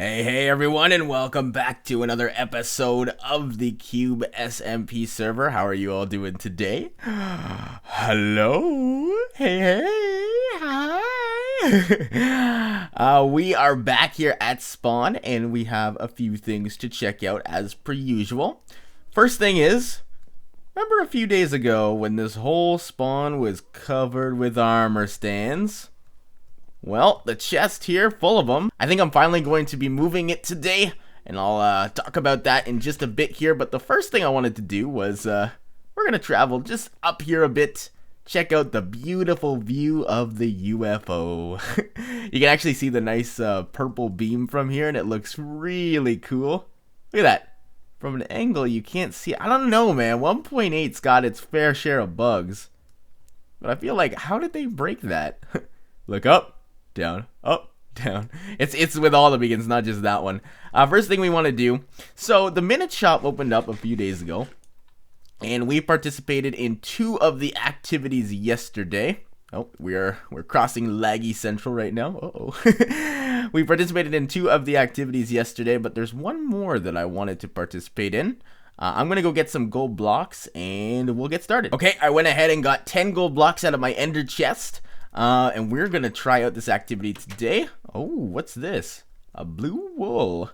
Hey everyone, and welcome back to another episode of the Cube SMP server. How are you all doing today? Hello? Hey, hi! We are back here at spawn, and we have a few things to check out as per usual. First thing is, remember a few days ago when this whole spawn was covered with armor stands? Well, the chest here, full of them. I think I'm finally going to be moving it today, and I'll talk about that in just a bit here. But the first thing I wanted to do was, we're going to travel just up here a bit, check out the beautiful view of the UFO. You can actually see the nice purple beam from here, and it looks really cool. Look at that. From an angle, you can't see. I don't know, man. 1.8's got its fair share of bugs. But I feel like, how did they break that? Look up. Down, up, down. It's with all the beacons, not just that one. First thing we want to do. So the Minute Shop opened up a few days ago, and we participated in 2 of the activities yesterday. Oh, we're crossing laggy central right now. Uh-oh. We participated in 2 of the activities yesterday, but there's one more that I wanted to participate in. I'm gonna go get some gold blocks, and we'll get started. Okay, I went ahead and got 10 gold blocks out of my ender chest. And we're gonna try out this activity today. Oh, what's this? A blue wool.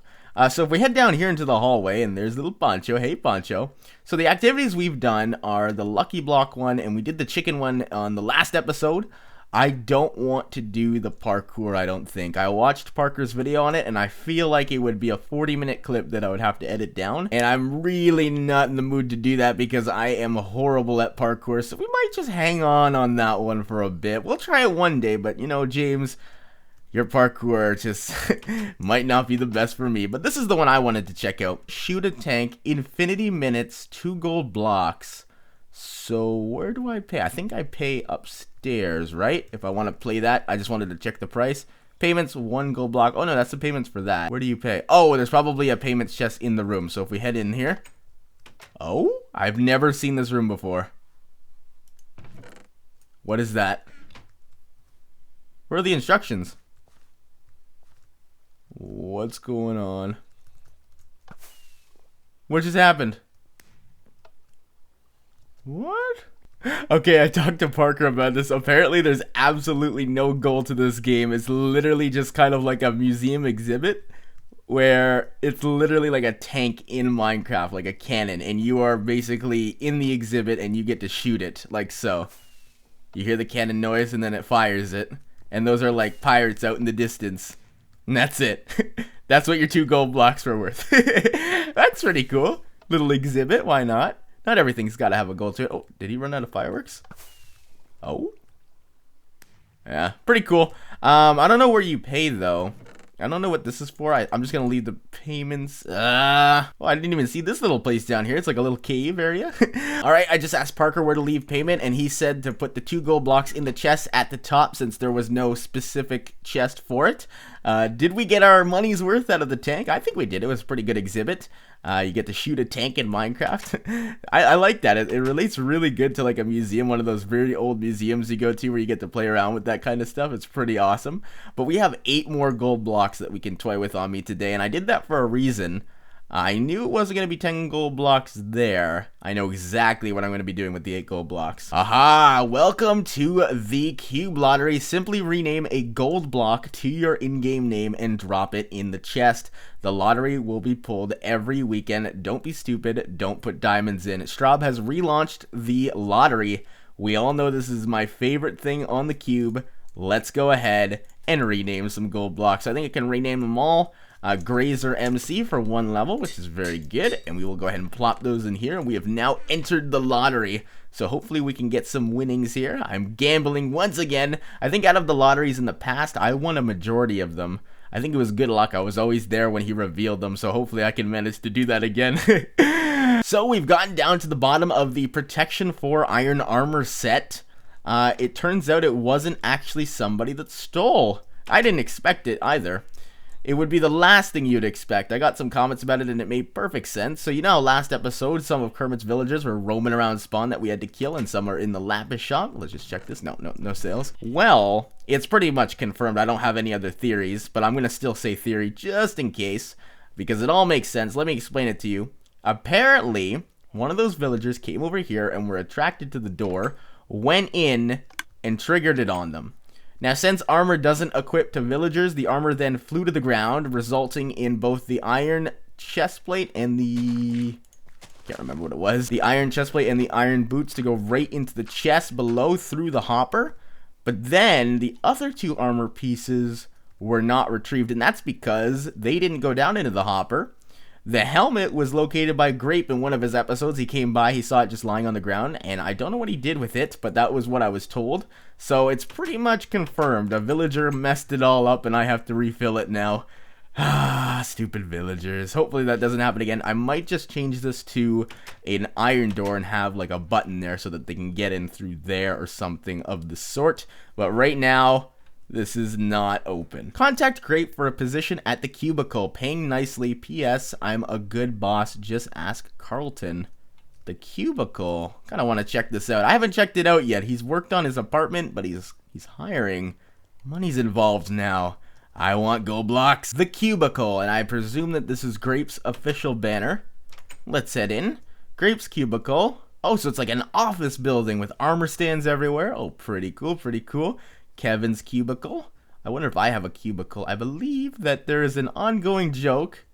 So if we head down here into the hallway, and there's little Poncho. Hey, Poncho. So the activities we've done are the lucky block one, and we did the chicken one on the last episode. I don't want to do the parkour, I don't think. I watched Parker's video on it, and I feel like it would be a 40-minute clip that I would have to edit down. And I'm really not in the mood to do that because I am horrible at parkour, so we might just hang on that one for a bit. We'll try it one day, but you know, James, your parkour just might not be the best for me. But this is the one I wanted to check out. Shoot a tank, infinity minutes, 2 gold blocks. So where do I pay? I think I pay upstairs, right? If I want to play that, I just wanted to check the price. Payments, 1 gold block. Oh no, that's the payments for that. Where do you pay? Oh, there's probably a payments chest in the room. So if we head in here. Oh, I've never seen this room before. What is that? Where are the instructions? What's going on? What just happened? What? Okay, I talked to Parker about this. Apparently there's absolutely no goal to this game. It's literally just kind of like a museum exhibit where it's literally like a tank in Minecraft, like a cannon, and you are basically in the exhibit and you get to shoot it, like so. You hear the cannon noise and then it fires it, and those are like pirates out in the distance. And that's it. That's what your 2 gold blocks were worth. That's pretty cool. Little exhibit, why not? Not everything's got to have a goal to it. Oh, did he run out of fireworks? Oh. Yeah, pretty cool. I don't know where you pay, though. I don't know what this is for. I'm just going to leave the payments. Oh, I didn't even see this little place down here. It's like a little cave area. All right, I just asked Parker where to leave payment, and he said to put the 2 gold blocks in the chest at the top since there was no specific chest for it. Did we get our money's worth out of the tank? I think we did. It was a pretty good exhibit. You get to shoot a tank in Minecraft. I like that. It relates really good to like a museum, one of those very old museums you go to where you get to play around with that kind of stuff. It's pretty awesome. But we have 8 more gold blocks that we can toy with on me today, and I did that for a reason. I knew it wasn't going to be 10 gold blocks there. I know exactly what I'm going to be doing with the 8 gold blocks. Aha! Welcome to the Cube Lottery. Simply rename a gold block to your in-game name and drop it in the chest. The lottery will be pulled every weekend. Don't be stupid. Don't put diamonds in. Straub has relaunched the lottery. We all know this is my favorite thing on the Cube. Let's go ahead and rename some gold blocks. I think I can rename them all. Grazer MC for 1 level, which is very good, and we will go ahead and plop those in here, and we have now entered the lottery, so hopefully we can get some winnings here. I'm gambling once again. I think out of the lotteries in the past, I won a majority of them. I think it was good luck. I was always there when he revealed them, so hopefully I can manage to do that again. So we've gotten down to the bottom of the Protection 4 Iron Armor set. It turns out it wasn't actually somebody that stole. I didn't expect it either. it would be the last thing you'd expect. I got some comments about it and it made perfect sense. So you know, last episode, some of Kermit's villagers were roaming around spawn that we had to kill, and some are in the lapis shop. Let's just check this. No sales. Well, it's pretty much confirmed. I don't have any other theories, but I'm going to still say theory just in case, because it all makes sense. Let me explain it to you. Apparently, one of those villagers came over here and were attracted to the door, went in, and triggered it on them. Now, since armor doesn't equip to villagers, the armor then flew to the ground, resulting in both the iron chestplate and the... can't remember what it was. The iron chestplate and the iron boots to go right into the chest below through the hopper. But then, the other two armor pieces were not retrieved, and that's because they didn't go down into the hopper. The helmet was located by Grape in one of his episodes. He came by, he saw it just lying on the ground, and I don't know what he did with it, but that was what I was told. So it's pretty much confirmed. A villager messed it all up, and I have to refill it now. Ah, stupid villagers. Hopefully that doesn't happen again. I might just change this to an iron door and have like a button there so that they can get in through there or something of the sort. But right now, this is not open. Contact Grape for a position at the cubicle. Paying nicely. P.S. I'm a good boss. Just ask Carlton. The cubicle. Kind of want to check this out. I haven't checked it out yet. He's worked on his apartment, but he's hiring. Money's involved now. I want gold blocks. The cubicle, and I presume that this is Grape's official banner. Let's head in. Grape's cubicle. Oh, so it's like an office building with armor stands everywhere. Oh, pretty cool, pretty cool. Kevin's cubicle. I wonder if I have a cubicle. I believe that there is an ongoing joke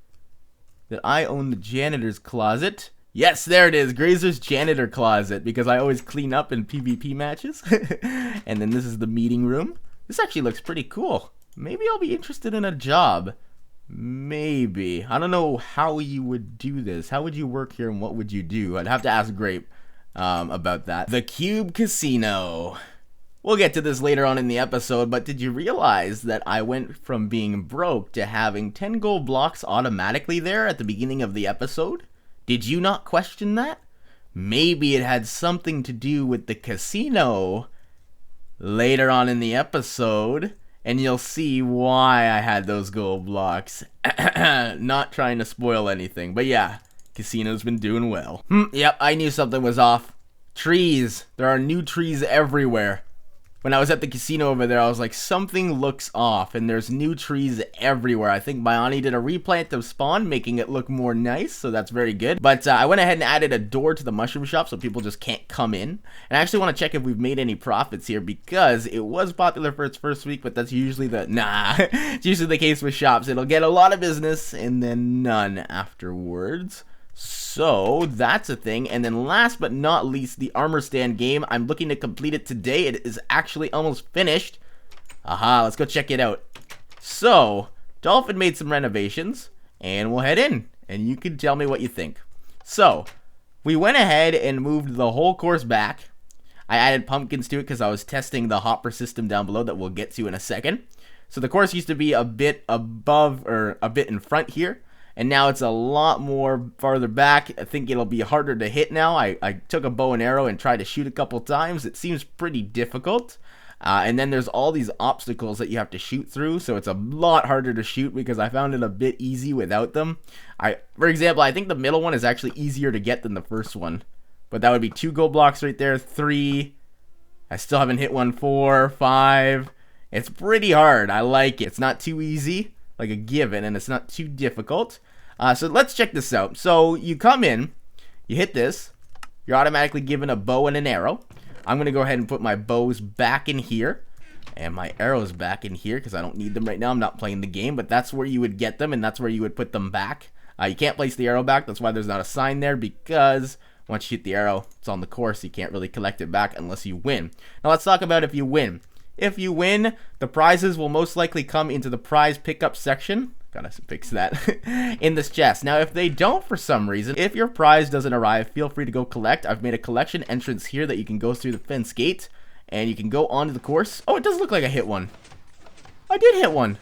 that I own the janitor's closet. Yes, there it is. Grazer's janitor closet, because I always clean up in PvP matches. And then this is the meeting room. This actually looks pretty cool. Maybe I'll be interested in a job. Maybe. I don't know how you would do this. How would you work here and what would you do? I'd have to ask Grape about that. The Cube Casino. We'll get to this later on in the episode, but did you realize that I went from being broke to having 10 gold blocks automatically there at the beginning of the episode? Did you not question that? Maybe it had something to do with the casino later on in the episode, and you'll see why I had those gold blocks. Not trying to spoil anything, but yeah, casino's been doing well. Yep, I knew something was off. Trees. There are new trees everywhere. When I was at the casino over there, I was like, something looks off, and there's new trees everywhere. I think Biani did a replant of spawn, making it look more nice, so that's very good. But I went ahead and added a door to the mushroom shop so people just can't come in. And I actually want to check if we've made any profits here, because it was popular for its first week, but that's usually it's usually the case with shops. It'll get a lot of business, and then none afterwards. So that's a thing. And then last but not least, the armor stand game. I'm looking to complete it today. It is actually almost finished. Aha, let's go check it out. So Dolphin made some renovations, and we'll head in and you can tell me what you think. So we went ahead and moved the whole course back. I added pumpkins to it because I was testing the hopper system down below that we'll get to in a second. So the course used to be a bit above, or a bit in front here, and now it's a lot more farther back. I think it'll be harder to hit now. I took a bow and arrow and tried to shoot a couple times. It seems pretty difficult. And then there's all these obstacles that you have to shoot through, so it's a lot harder to shoot because I found it a bit easy without them. For example, I think the middle one is actually easier to get than the first one. But that would be 2 gold blocks right there, 3. I still haven't hit one, 4, 5. It's pretty hard. I like it. It's not too easy, like a given, and it's not too difficult. So let's check this out. So you come in, you hit this, you're automatically given a bow and an arrow. I'm going to go ahead and put my bows back in here and my arrows back in here because I don't need them right now. I'm not playing the game, but that's where you would get them and that's where you would put them back. You can't place the arrow back. That's why there's not a sign there, because once you hit the arrow, it's on the course. You can't really collect it back unless you win. Now let's talk about if you win. If you win, the prizes will most likely come into the prize pickup section. Gotta fix that. In this chest. Now, if they don't for some reason, if your prize doesn't arrive, feel free to go collect. I've made a collection entrance here that you can go through the fence gate, and you can go onto the course. Oh, it does look like I hit one. I did hit one.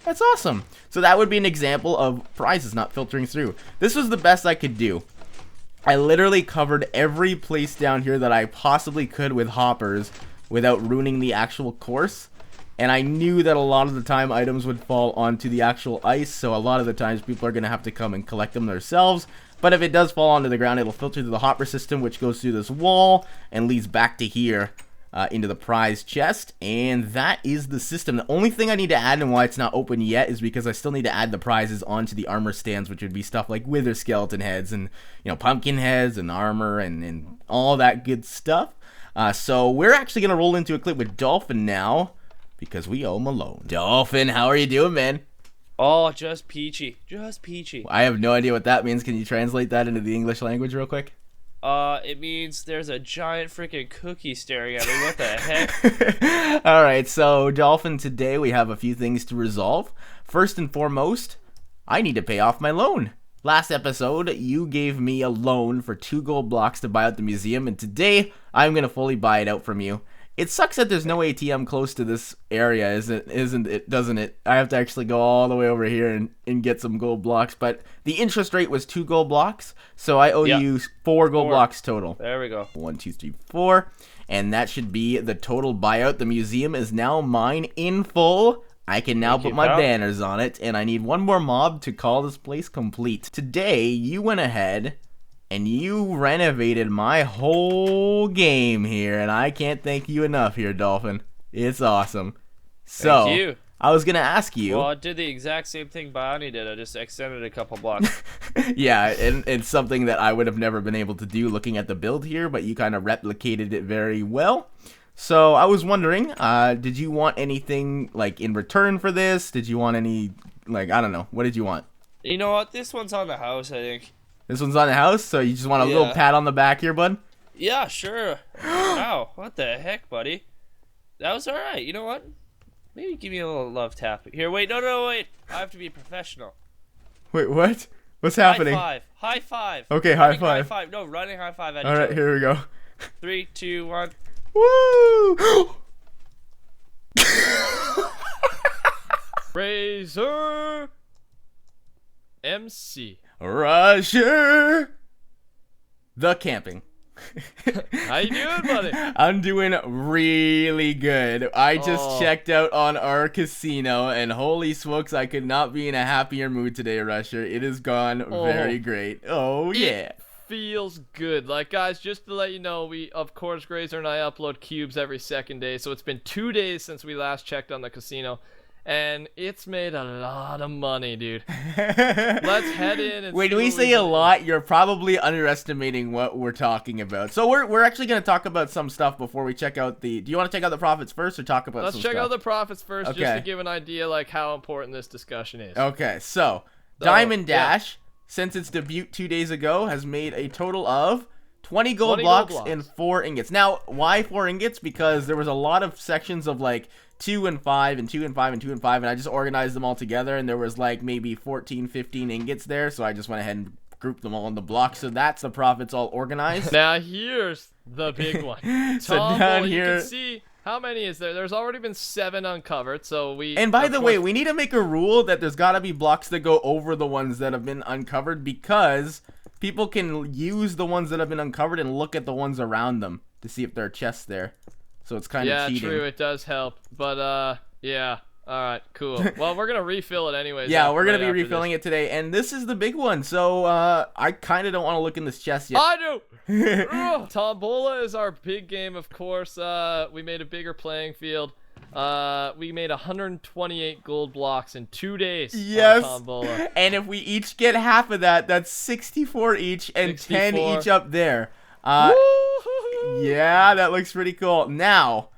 That's awesome. So that would be an example of prizes not filtering through. This was the best I could do. I literally covered every place down here that I possibly could with hoppers without ruining the actual course. And I knew that a lot of the time items would fall onto the actual ice, so a lot of the times people are going to have to come and collect them themselves. But if it does fall onto the ground, it'll filter through the hopper system, which goes through this wall and leads back to here into the prize chest. And that is the system. The only thing I need to add and why it's not open yet is because I still need to add the prizes onto the armor stands, which would be stuff like wither skeleton heads and, you know, pumpkin heads and armor and all that good stuff. So we're actually going to roll into a clip with Dolphin now, because we owe him a loan. Dolphin, how are you doing, man? Oh, just peachy. Just peachy. I have no idea what that means. Can you translate that into the English language real quick? It means there's a giant freaking cookie staring at me. What the heck? Alright, so Dolphin, today we have a few things to resolve. First and foremost, I need to pay off my loan. Last episode, you gave me a loan for 2 gold blocks to buy out the museum, and today, I'm going to fully buy it out from you. It sucks that there's no ATM close to this area, isn't it? Doesn't it? I have to actually go all the way over here and get some gold blocks. But the interest rate was 2 gold blocks, so I owe you 4 gold blocks total. There we go. 1, 2, 3, 4, and that should be the total buyout. The museum is now mine in full. I can now put my banners on it, and I need one more mob to call this place complete. Today, you went ahead and you renovated my whole game here, and I can't thank you enough here, Dolphin. It's awesome. So, thank you. I was going to ask you... Well, I did the exact same thing Bioni did. I just extended a couple blocks. Yeah, and it's something that I would have never been able to do looking at the build here, but you kind of replicated it very well. So, I was wondering, did you want anything, like, in return for this? Did you want any, like, I don't know. What did you want? You know what? This one's on the house, I think. This one's on the house, so you just want a little pat on the back here, bud? Yeah, sure. Wow, what the heck, buddy? That was alright. You know what? Maybe give me a little love tap. Here, wait, no, wait. I have to be professional. Wait, what? What's happening? High five. High five. Okay, high five. High five. No, running high five at each Alright, other. here we go. 3, 2, 1. Woo! Razor MC. Rusher! The camping. How you doing, buddy? I'm doing really good. I just checked out on our casino, and holy smokes, I could not be in a happier mood today, Rusher. It has gone very great. Oh, yeah. It feels good. Like, guys, just to let you know, we, of course, Grazer and I upload cubes every second day, so it's been 2 days since we last checked on the casino. And it's made a lot of money, dude. Let's head in and When we say a lot, you're probably underestimating what we're talking about. So we're actually going to talk about some stuff before we check out the... Do you want to check out the profits first or talk about some stuff? Let's check out the profits first, just to give an idea like how important this discussion is. Okay, so Diamond Dash, since its debut 2 days ago, has made a total of 20 gold blocks and 4 ingots. Now, why 4 ingots? Because there was a lot of sections of like 2 and 5 and 2 and 5 and 2 and 5, and I just organized them all together, and there was like maybe 14, 15 ingots there, so I just went ahead and grouped them all in the blocks. So that's the profits all organized. Now here's the big one. So down here, you can see how many is there. There's already been 7 uncovered, so we... And by the way, we need to make a rule that there's got to be blocks that go over the ones that have been uncovered, because people can use the ones that have been uncovered and look at the ones around them to see if there are chests there. So it's kind of cheating. Yeah, true, it does help. But, yeah. Alright, cool. Well, we're going to refill it anyways. Yeah, we're going to be refilling it today. And this is the big one. So, I kind of don't want to look in this chest yet. I do! Tombola is our big game, of course. We made a bigger playing field. We made 128 gold blocks in 2 days. Yes. On Tombola. And if we each get half of that, that's 64 each and 64. 10 each up there. Yeah, that looks pretty cool. Now,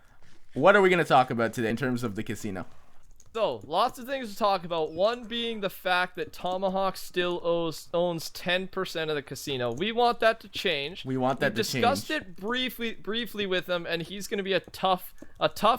what are we going to talk about today in terms of the casino? So, lots of things to talk about. One being the fact that Tomahawk still owns 10% of the casino. We want that to change. We want that to change. We discussed it briefly with him, and he's going to be a tough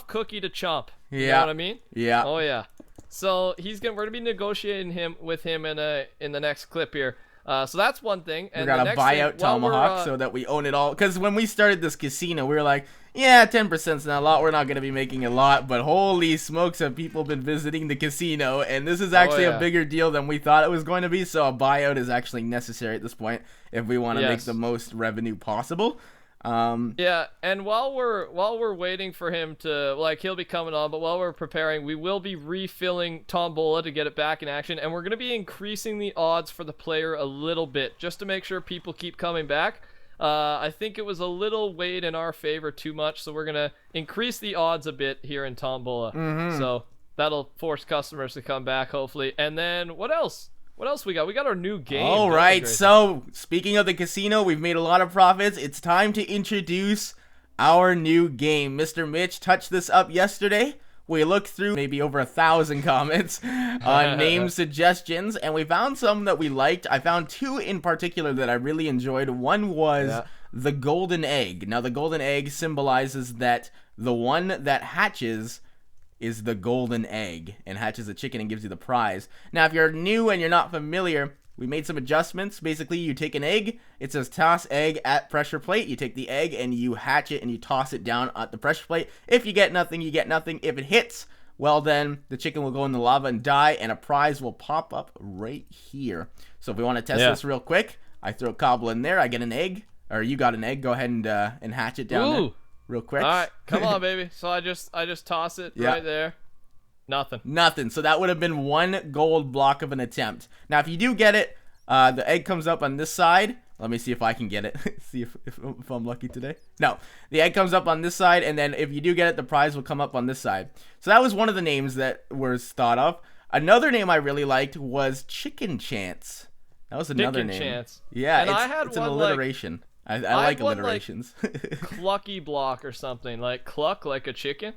cookie to chomp. Yeah. You know what I mean? Yeah. Oh yeah. So we're going to be negotiating with him in the next clip here. So that's one thing. And we're gonna buy out Tomahawk so that we own it all. Because when we started this casino, we were like, yeah, 10%'s not a lot. We're not gonna be making a lot. But holy smokes, have people been visiting the casino? And this is actually a bigger deal than we thought it was going to be. So a buyout is actually necessary at this point if we want to make the most revenue possible. Yeah, and while we're waiting for him to, like, he'll be coming on, but while we're preparing, we will be refilling Tombola to get it back in action, and we're going to be increasing the odds for the player a little bit, just to make sure people keep coming back. I think it was a little weighed in our favor too much, so we're going to increase the odds a bit here in Tombola. So that'll force customers to come back, hopefully. And then, what else? What else we got? We got our new game. All right, so speaking of the casino, we've made a lot of profits. It's time to introduce our new game. Mr. Mitch touched this up yesterday. We looked through maybe over 1,000 comments on name suggestions, and we found some that we liked. I found 2 in particular that I really enjoyed. One was the golden egg. Now, the golden egg symbolizes that the one that hatches is the golden egg and hatches a chicken and gives you the prize. Now, if you're new and you're not familiar, we made some adjustments. Basically, you take an egg, it says toss egg at pressure plate. You take the egg and you hatch it and you toss it down at the pressure plate. If you get nothing, you get nothing. If it hits, well then, the chicken will go in the lava and die, and a prize will pop up right here. So if we want to test this real quick, I throw a cobble in there, I get an egg, or you got an egg, go ahead and hatch it down there. Real quick. All right, come on, baby. So I just toss it right there. Nothing. So that would have been 1 gold block of an attempt. Now, if you do get it, the egg comes up on this side. Let me see if I can get it. See if I'm lucky today. No, the egg comes up on this side, and then if you do get it, the prize will come up on this side. So that was one of the names that was thought of. Another name I really liked was Chicken Chance. That was another name. Chicken Chance. Yeah, and it's an alliteration. I like alliterations. Clucky block or something, like cluck like a chicken.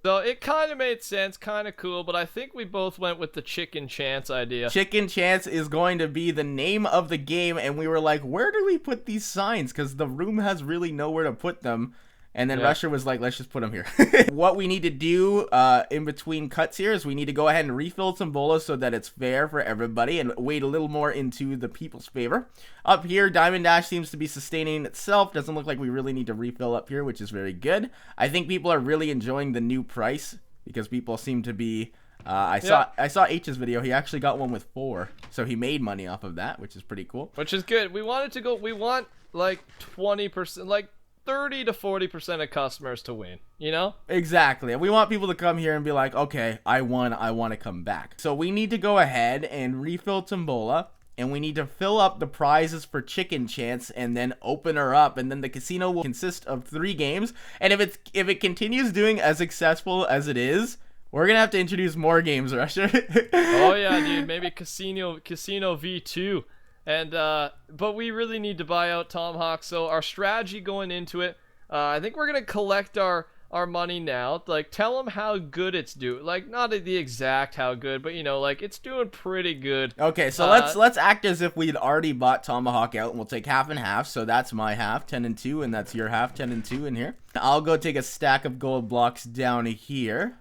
So it kind of made sense, kind of cool, but I think we both went with the Chicken Chance idea. Chicken Chance is going to be the name of the game, and we were like, where do we put these signs? Because the room has really nowhere to put them. And then Rusher was like, let's just put them here. What we need to do in between cuts here is we need to go ahead and refill some bolas so that it's fair for everybody and wait a little more into the people's favor. Up here, Diamond Dash seems to be sustaining itself. Doesn't look like we really need to refill up here, which is very good. I think people are really enjoying the new price because people seem to be... I saw H's video. He actually got one with 4. So he made money off of that, which is pretty cool. Which is good. We want like 20%, like 30 to 40% of customers to win, you know? Exactly. And we want people to come here and be like, okay, I won, I want to come back. So we need to go ahead and refill Tombola, and we need to fill up the prizes for Chicken Chance and then open her up, and then the casino will consist of 3 games. And if it continues doing as successful as it is, we're gonna have to introduce more games, Rusher. Oh yeah, dude, maybe Casino V2. And but we really need to buy out Tomahawk, so our strategy going into it, I think we're gonna collect our money now. Like, tell them how good it's doing. Like, not the exact how good, but you know, like, it's doing pretty good. Okay, so let's act as if we'd already bought Tomahawk out, and we'll take half and half. So that's my half, 10 and 2, and that's your half, 10 and 2 in here. I'll go take a stack of gold blocks down here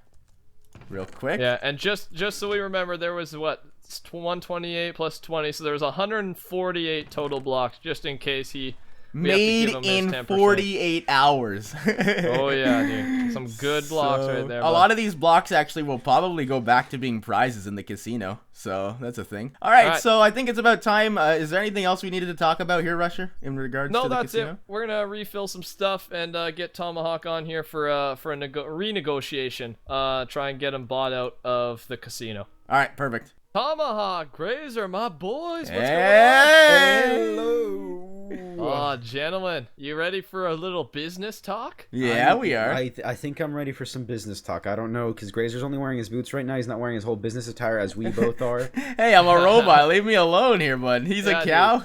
real quick. Yeah, and just so we remember, there was what, 128 plus 20, so there was 148 total blocks, just in case we made in 48 hours. Oh yeah, dude, some good blocks right there. A lot of these blocks actually will probably go back to being prizes in the casino, so that's a thing. All right, so I think it's about time. Is there anything else we needed to talk about here, Rusher, in regards to the casino? No, that's it. We're gonna refill some stuff and get Tomahawk on here for a renegotiation. Try and get him bought out of the casino. All right, perfect. Tomahawk, Grazer, my boys, what's going on? Hello. Oh, gentlemen, you ready for a little business talk? Yeah, we are. I think I'm ready for some business talk. I don't know, because Grazer's only wearing his boots right now. He's not wearing his whole business attire as we both are. Hey, I'm a robot. Leave me alone here, bud. He's a cow.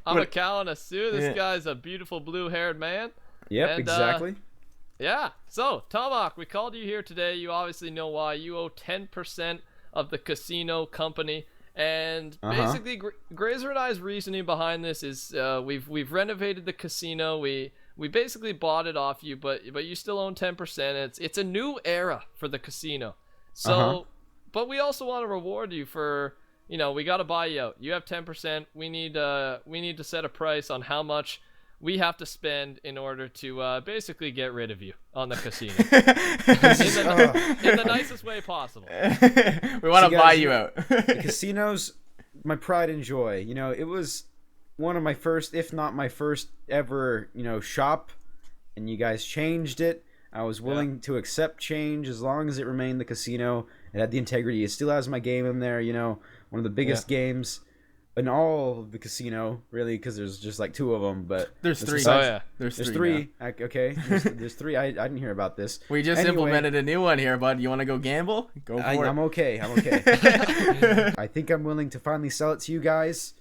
I'm a cow in a suit. This guy's a beautiful blue-haired man. Yep, and, exactly. Yeah, so, Tomahawk, we called you here today. You obviously know why. You owe 10% of the casino company, and basically Grazer and I's reasoning behind this is we've renovated the casino. We basically bought it off you, but you still own 10%. It's a new era for the casino, so but we also want to reward you for, you know, we got to buy you out. You have 10%. We need to set a price on how much we have to spend in order to basically get rid of you on the casino in the nicest way possible. We want to buy you out. The casino's my pride and joy. You know, it was one of my first, if not my first ever, shop, and you guys changed it. I was willing to accept change as long as it remained the casino. It had the integrity. It still has my game in there, one of the biggest games in all of the casino, really, because there's just like 2 of them. But There's 3. There's three. Okay, there's 3. I didn't hear about this. We just implemented a new one here, bud. You want to go gamble? Go for it. I'm okay. I think I'm willing to finally sell it to you guys.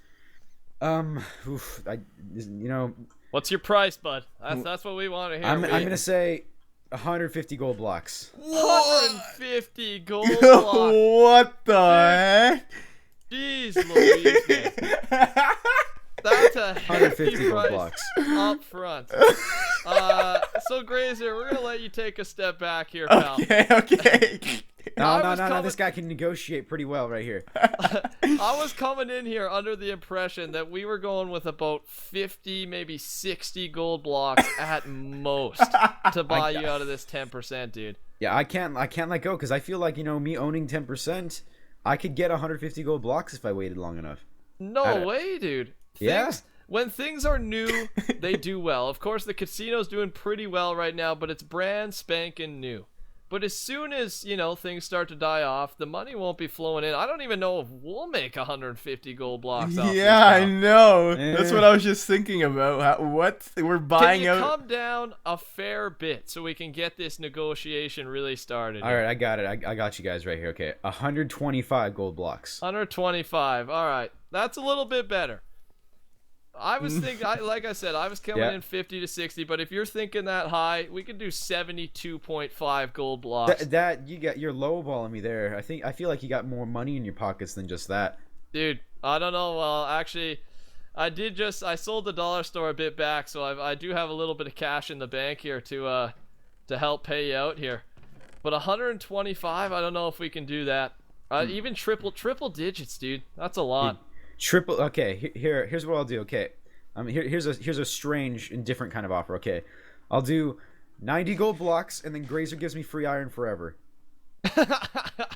What's your price, bud? That's what we want to hear. I'm gonna say 150 gold blocks. 150 gold blocks. What the heck? Jeez Louise, man. That's a hefty 150 gold price blocks. up front. So Grazer, we're gonna let you take a step back here, pal. Okay. No. This guy can negotiate pretty well right here. I was coming in here under the impression that we were going with about 50, maybe 60 gold blocks at most to buy you out of this 10%, dude. Yeah, I can't let go because I feel like me owning 10%, I could get 150 gold blocks if I waited long enough. No way, dude. Yeah. When things are new, they do well. Of course, the casino's doing pretty well right now, but it's brand spanking new. But as soon as, things start to die off, the money won't be flowing in. I don't even know if we'll make 150 gold blocks off this, I pal. know. That's what I was just thinking about. What? We're buying Can you out... come down a fair bit so we can get this negotiation really started? All right, I got it. I got you guys right here. Okay, 125 gold blocks. 125. All right. That's a little bit better. I was thinking, like I said, I was coming in 50 to 60, but if you're thinking that high, we could do 72.5 gold blocks. You're lowballing me there. I feel like you got more money in your pockets than just that. Dude, I don't know. Well, actually, I sold the dollar store a bit back, so I do have a little bit of cash in the bank here to help pay you out here. But 125, I don't know if we can do that. Even triple digits, dude. That's a lot. Okay, here's what I'll do. Okay, here's a strange and different kind of offer. Okay, I'll do 90 gold blocks, and then Grazer gives me free iron forever.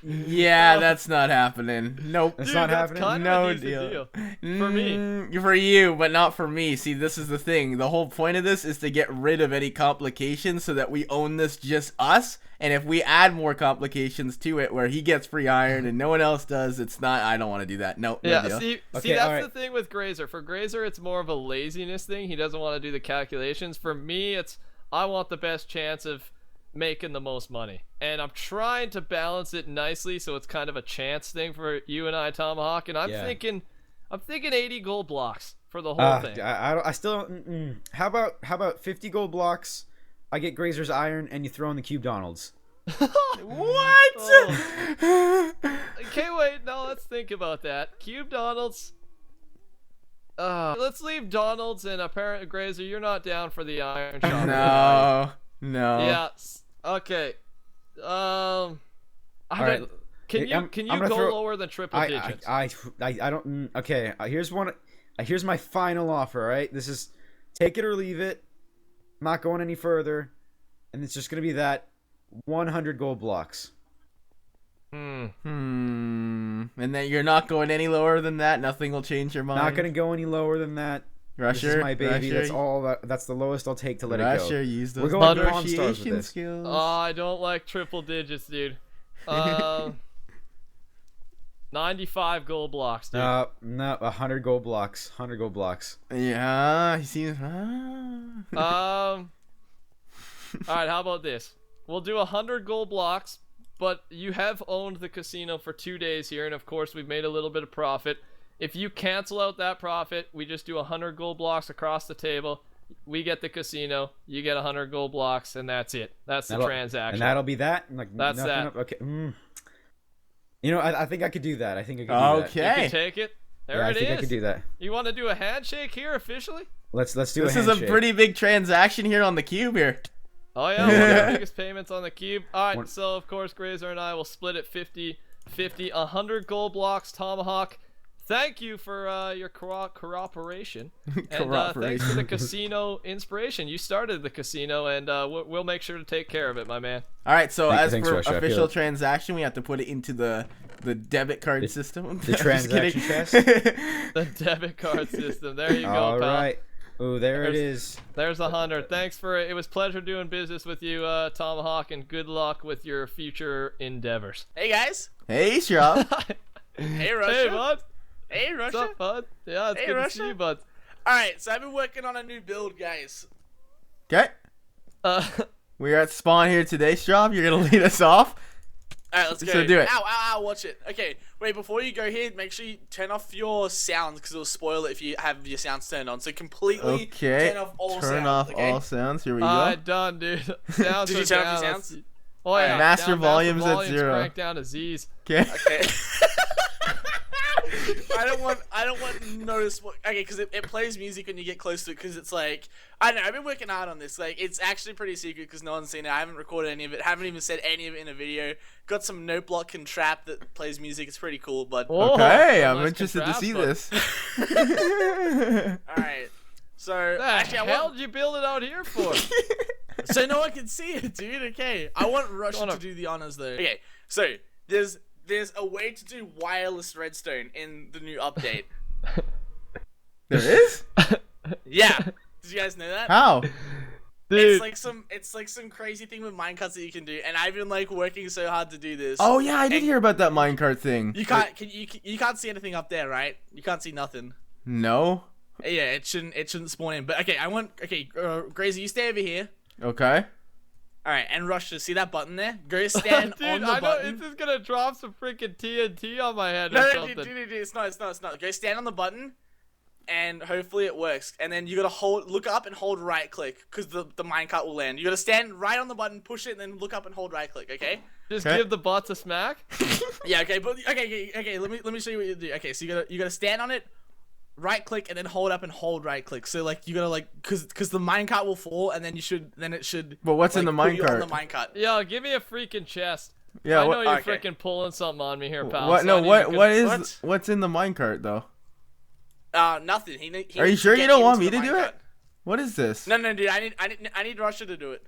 Yeah, that's not happening. Nope. It's not happening. No deal. For me. For you, but not for me. See, this is the thing. The whole point of this is to get rid of any complications so that we own this just us. And if we add more complications to it where he gets free iron and no one else does, it's not... I don't want to do that. Nope. Yeah, no deal. see, that's the thing with Grazer. For Grazer, it's more of a laziness thing. He doesn't want to do the calculations. For me, it's... I want the best chance of making the most money, and I'm trying to balance it nicely so it's kind of a chance thing for you and I, Tomahawk. And I'm thinking 80 gold blocks for the whole thing. I still how about 50 gold blocks? I get Grazer's iron, and you throw in the Cube Donalds. What? Okay, wait. No, let's think about that. Cube Donalds. Let's leave Donalds, and apparently Grazer, you're not down for the iron shot. No. Yeah. Okay. Can you go lower than triple digits? I don't. Okay. Here's my final offer. All right. This is take it or leave it. I'm not going any further, and it's just gonna be that 100 gold blocks. And then you're not going any lower than that. Nothing will change your mind. Not gonna go any lower than that. Rusher, this is my baby. Rusher, That's the lowest I'll take to let Rusher, it go. use those We're going negotiation skills. Oh, I don't like triple digits, dude. 95 gold blocks, dude. No, 100 gold blocks. 100 gold blocks. Yeah, he seems. All right, how about this? We'll do 100 gold blocks, but you have owned the casino for 2 days here, and of course we've made a little bit of profit. If you cancel out that profit, we just do 100 gold blocks across the table. We get the casino, you get 100 gold blocks, and that's it. That's the transaction. And that'll be that? That's that. Okay. I think I could do that. I think I could do that. You can take it. There it is. I think I could do that. You want to do a handshake here officially? Let's do a handshake. This is a pretty big transaction here on the Cube here. Oh yeah, one of the biggest payments on the Cube. All right, so of course Grazer and I will split it 50-50, 100 gold blocks. Tomahawk, thank you for your cooperation. And thanks for the casino inspiration. You started the casino, and we'll make sure to take care of it, my man. All right, so as thanks, for Rusher, official transaction, we have to put it into the The debit card system. The transaction chest. The debit card system. There you go, All pal. right. Oh, there it is. There's 100. Thanks for it. It was a pleasure doing business with you, Tomahawk, and good luck with your future endeavors. Hey guys. Hey, Straub. Hey Rusher. Hey, bud. Hey Rusher. What's up, bud? Yeah, it's Hey, good to Russia. see you, bud. All right, so I've been working on a new build, guys. Okay. We're at Spawn here today, Straub. You're going to lead us off. All right, let's go. So do it. Ow, ow, ow, watch it. Okay, wait, before you go here, make sure you turn off your sounds because it'll spoil it if you have your sounds turned on. So completely Okay. turn off all Turn sounds. off okay? all sounds. Here we go. Alright, done, dude. Sounds Did you are turn off down. your Let's- sounds? Oh, yeah. Master down, volume's at volume's 0. cranked down to Z's. Okay. Okay. I don't want to notice what. Okay, because it plays music when you get close to it. Because it's like, I don't know. I've been working hard on this. Like, it's actually pretty secret because no one's seen it. I haven't recorded any of it. Haven't even said any of it in a video. Got some note block and trap that plays music. It's pretty cool. But Oh, Okay, I'm nice interested to contrast, see bud. this. all right. So The actually, I hell want did you build it out here for? so no one can see it, dude. Okay, I want Russia Wanna- to do the honors though. Okay, so there's a way to do wireless redstone in the new update. There is? Yeah, did you guys know that? How? Dude, It's like some crazy thing with minecarts that you can do, and I've been like working so hard to do this. Oh, yeah, I did And hear about that minecart thing. You can't you can't see anything up there, right? You can't see nothing. No? Yeah, it shouldn't spawn in. But okay, Grazy, you stay over here. Okay. All right, and Russia, see that button there? Go stand dude, on the I know button. it's just gonna drop some freaking TNT on my head or No, something. dude, it's not. Go stand on the button, and hopefully it works. And then you gotta look up and hold right click, cause the minecart will land. You gotta stand right on the button, push it, and then look up and hold right click. Okay? Just Okay. give the butts a smack. Yeah. Okay. But okay. Let me show you what you do. Okay. So you gotta stand on it, right click, and then hold up and hold right click. So like you gotta like, cause the minecart will fall, and then it should. But what's in like, the put you on minecart? the minecart. Yo, give me a freaking chest. Yeah, I know you're okay. freaking pulling something on me here, pal. What? so No, I need what? to What is? What? What's in the minecart though? Nothing. He Are you needs to sure you get don't want into me the to do minecart. it? What is this? No, dude. I need Russia to do it.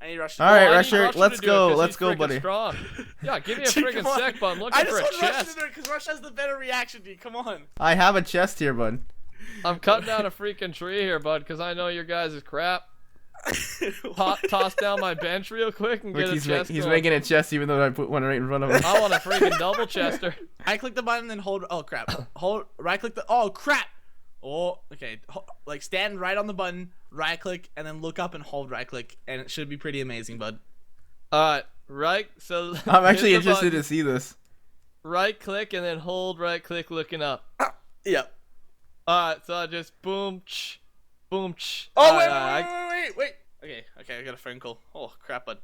I need Russia. All To do right, it. I need Rusher, Rusher let's to do it go, 'cause let's he's go, freaking buddy. Strong. Yeah, give me a Dude, freaking come on. sec, bud. I'm I looking just for a want Russia chest. to do it because Russia has the better reaction, dude. Come on. I have a chest here, bud. I'm cutting down a freaking tree here, bud, because I know your guys is crap. Toss down my bench real quick and Look, get a he's chest he's going. making a chest even though I put one right in front of him. I want a freaking double chester. I click the button, then hold. Oh crap! Hold right click the. Oh crap! Oh okay. Like stand right on the button, right click, and then look up and hold right click, and it should be pretty amazing, bud. Alright, right, so... I'm actually hit the interested button, to see this. right click and then hold right click looking up. Yep. Alright, so I just boom, boom, Oh Alright, wait. Okay, I got a phone call. Oh crap, bud.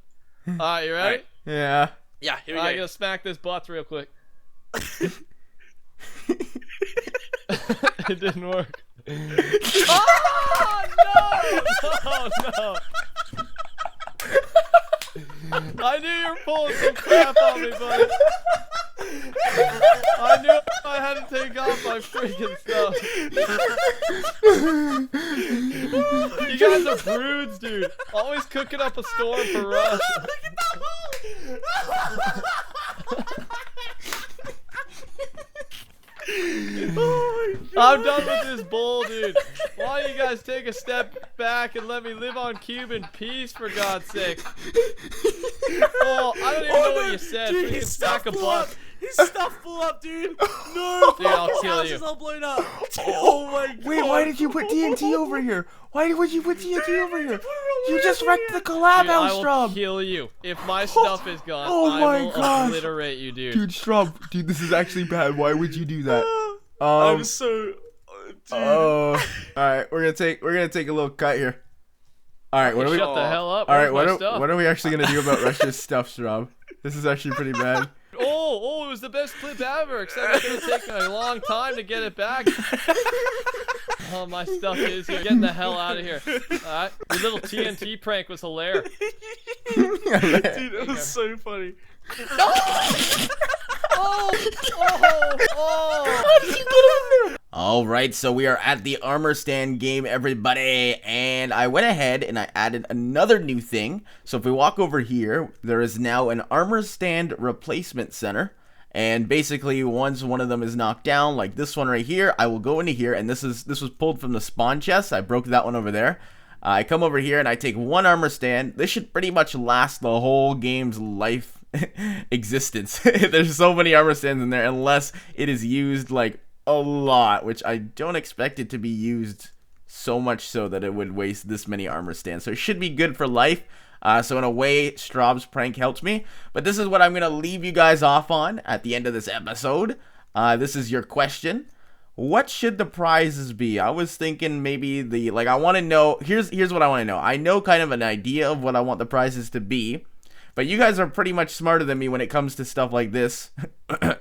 Alright, you ready? Alright. Yeah. Yeah, here we I'm go. gonna smack this butts real quick. It didn't work. Oh no! I knew you were pulling some crap on me, buddy. I knew I had to take off my freaking stuff. You guys are broods, dude. Always cooking up a storm for Rush. I'm done with this bull, dude. Why don't you guys take a step back and let me live on Cube in peace, for God's sake? Oh, I don't even know what you said. Dude, Freaking his stack stuff of blew up. butts. His stuff blew up, dude. No, Dude, I'll his kill house you. is all blown up. Oh my god. Wait, why did you put TNT over here? Why would you put TNT over here? You just wrecked the collab Dude, out, I will Straub. kill you. If my stuff is gone, Oh I my will gosh. obliterate you, dude. Dude, Straub, dude, this is actually bad. Why would you do that? I'm so. Dude. Oh, all right. We're gonna take a little cut here. All right, what are we? Shut the hell up. All right, Where's my stuff? what are we actually gonna do about Russia's stuff, Straub? This is actually pretty bad. Oh, it was the best clip ever, except it's gonna take a long time to get it back. Oh, my stuff is here. Getting the hell out of here. Alright, your little TNT prank was hilarious. Dude, it was so funny. All right, so we are at the armor stand game, everybody, and I went ahead and I added another new thing. So if we walk over here, there is now an armor stand replacement center, And basically, once one of them is knocked down, like this one right here, I will go into here, and this was pulled from the spawn chest. I broke that one over there. I come over here and I take one armor stand. This should pretty much last the whole game's life existence. There's so many armor stands in there, unless it is used like a lot, which I don't expect it to be used so much so that it would waste this many armor stands. So it should be good for life. So in a way, Straub's prank helped me. But this is what I'm going to leave you guys off on at the end of this episode. This is your question. What should the prizes be? I was thinking maybe I want to know, here's what I want to know. I know kind of an idea of what I want the prizes to be, but you guys are pretty much smarter than me when it comes to stuff like this.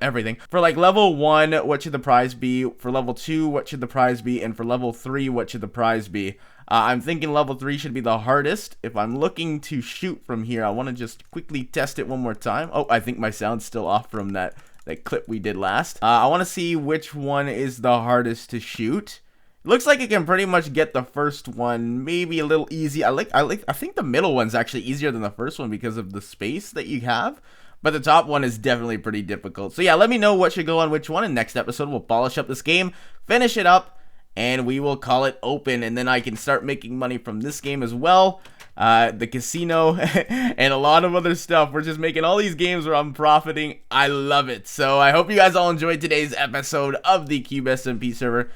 Everything. For like level 1, what should the prize be? For level 2, what should the prize be? And for level 3, what should the prize be? I'm thinking level 3 should be the hardest. If I'm looking to shoot from here, I want to just quickly test it one more time. Oh, I think my sound's still off from that clip we did last. I want to see which one is the hardest to shoot. It looks like it can pretty much get the first one maybe a little easy. I think the middle one's actually easier than the first one because of the space that you have. But the top one is definitely pretty difficult. So yeah, let me know what should go on which one. In next episode, we'll polish up this game, finish it up, and we will call it open. And then I can start making money from this game as well. The casino, and a lot of other stuff. We're just making all these games where I'm profiting. I love it. So I hope you guys all enjoyed today's episode of the Cube SMP server.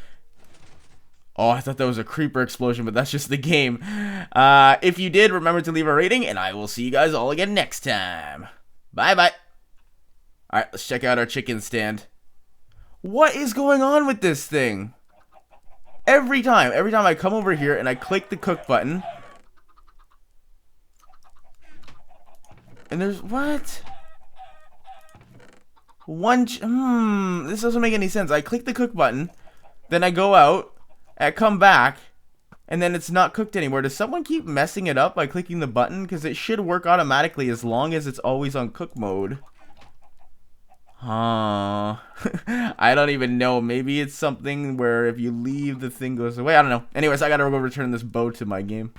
Oh, I thought that was a creeper explosion, but that's just the game. If you did, remember to leave a rating, and I will see you guys all again next time. Bye-bye. Alright, let's check out our chicken stand. What is going on with this thing? Every time I come over here and I click the cook button, and there's what? This doesn't make any sense. I click the cook button, then I go out, I come back, and then it's not cooked anymore. Does someone keep messing it up by clicking the button? Because it should work automatically as long as it's always on cook mode. Huh. I don't even know. Maybe it's something where if you leave, the thing goes away. I don't know. Anyways, I gotta go return this bow to my game.